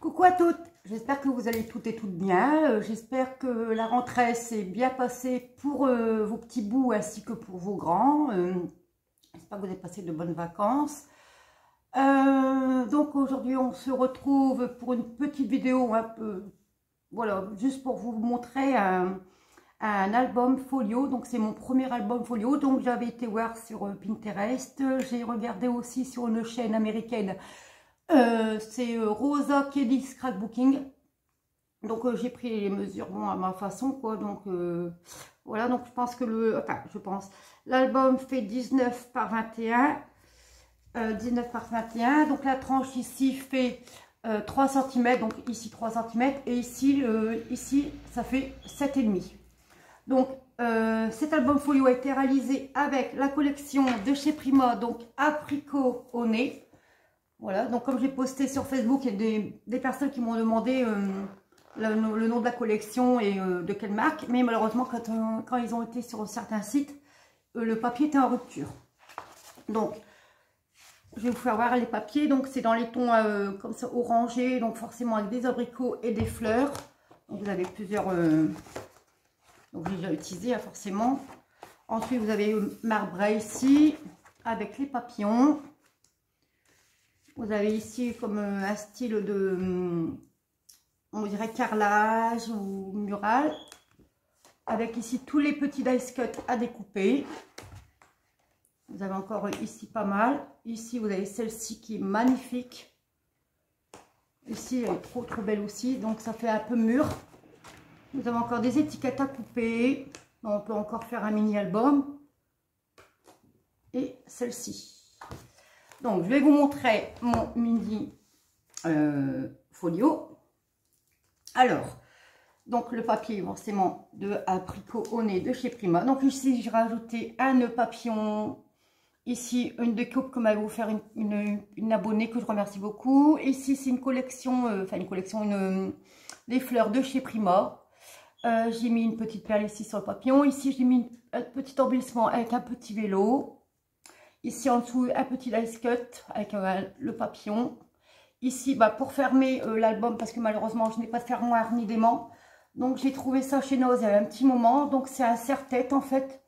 Coucou à toutes, j'espère que vous allez toutes et toutes bien, j'espère que la rentrée s'est bien passée pour vos petits bouts ainsi que pour vos grands, j'espère que vous avez passé de bonnes vacances. Donc aujourd'hui on se retrouve pour une petite vidéo un peu, voilà, juste pour vous montrer un album folio. Donc c'est mon premier album folio, donc j'avais été voir sur Pinterest, j'ai regardé aussi sur une chaîne américaine. C'est Rosa Kelly Scrapbooking. Donc j'ai pris les mesures bon, à ma façon quoi. Donc voilà, donc je pense que l'album fait 19 par 21. 19 par 21. Donc la tranche ici fait 3 cm. Donc ici 3 cm. Et ici, ici ça fait 7,5. Donc cet album folio a été réalisé avec la collection de chez Prima. Donc Apricot au nez. Voilà, donc comme j'ai posté sur Facebook, il y a des personnes qui m'ont demandé le nom de la collection et de quelle marque. Mais malheureusement, quand ils ont été sur certains sites, le papier était en rupture. Donc, je vais vous faire voir les papiers. Donc, c'est dans les tons comme ça, orangés, donc forcément avec des abricots et des fleurs. Donc, vous avez plusieurs... donc, j'ai déjà utilisé, forcément. Ensuite, vous avez marbré ici, avec les papillons. Vous avez ici comme un style de, on dirait carrelage ou mural. Avec ici tous les petits dice cut à découper. Vous avez encore ici pas mal. Ici vous avez celle-ci qui est magnifique. Ici elle est trop belle aussi. Donc ça fait un peu mûr. Vous avez encore des étiquettes à couper. On peut encore faire un mini album. Et celle-ci. Donc, je vais vous montrer mon mini folio. Alors, donc le papier forcément de Apricot au nez de chez Prima. Donc ici, j'ai rajouté un nœud papillon. Ici, une découpe que m'avait offert une abonnée que je remercie beaucoup. Ici, c'est une collection, des fleurs de chez Prima. J'ai mis une petite perle ici sur le papillon. Ici, j'ai mis un petit embellissement avec un petit vélo. Ici en dessous, un petit dice cut avec le papillon. Ici, pour fermer l'album, parce que malheureusement, je n'ai pas de fermoir ni d'aimant. Donc, j'ai trouvé ça chez Noz il y a un petit moment. Donc, c'est un serre-tête en fait.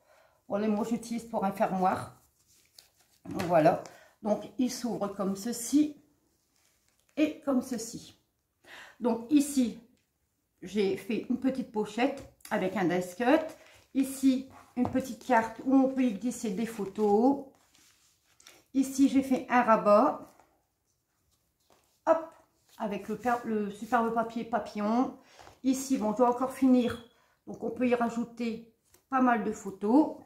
Voilà, moi, j'utilise pour un fermoir. Voilà. Donc, il s'ouvre comme ceci et comme ceci. Donc, ici, j'ai fait une petite pochette avec un dice cut. Ici, une petite carte où on peut y glisser des photos. Ici, j'ai fait un rabat, hop, avec le superbe papier papillon. Ici, bon, je dois encore finir, donc on peut y rajouter pas mal de photos.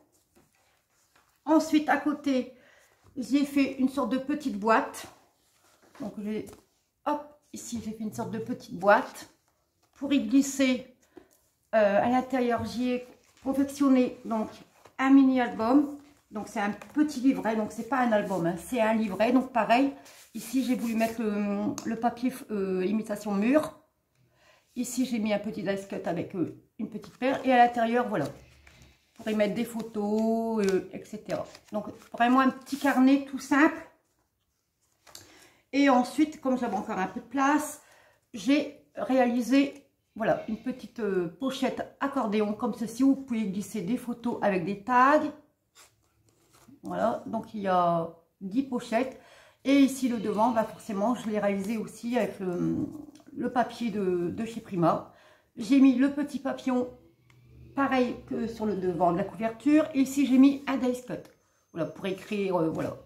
Ensuite, à côté, j'ai fait une sorte de petite boîte. Donc, hop, ici, j'ai fait une sorte de petite boîte. Pour y glisser à l'intérieur, j'y ai confectionné donc un mini album. Donc c'est un petit livret, donc c'est pas un album, hein, c'est un livret. Donc pareil, ici j'ai voulu mettre le papier imitation mûre. Ici j'ai mis un petit dice cut avec une petite paire. Et à l'intérieur, voilà, pour y mettre des photos, etc. Donc vraiment un petit carnet tout simple. Et ensuite, comme j'avais encore un peu de place, j'ai réalisé, voilà, une petite pochette accordéon comme ceci. Où vous pouvez glisser des photos avec des tags. Voilà, donc il y a 10 pochettes. Et ici le devant, forcément, je l'ai réalisé aussi avec le papier de chez Prima. J'ai mis le petit papillon, pareil que sur le devant de la couverture. Et ici, j'ai mis un dice cut. Voilà, pour écrire, voilà.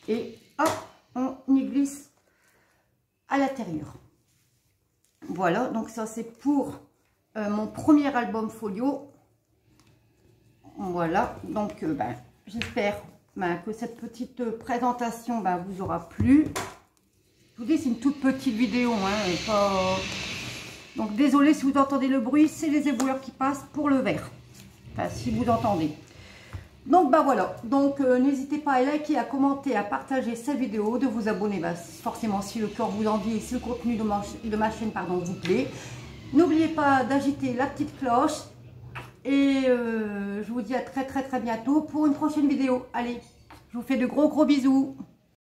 Et hop, on y glisse à l'intérieur. Voilà, donc ça c'est pour mon premier album folio. Voilà, donc j'espère que cette petite présentation vous aura plu. Je vous dis, c'est une toute petite vidéo, hein, donc désolé si vous entendez le bruit, c'est les éboueurs qui passent pour le verre, enfin si vous entendez. Donc voilà, donc n'hésitez pas à liker, à commenter, à partager cette vidéo, de vous abonner forcément si le cœur vous en dit et si le contenu de ma chaîne vous plaît. N'oubliez pas d'agiter la petite cloche. Et je vous dis à très bientôt pour une prochaine vidéo. Allez, je vous fais de gros bisous.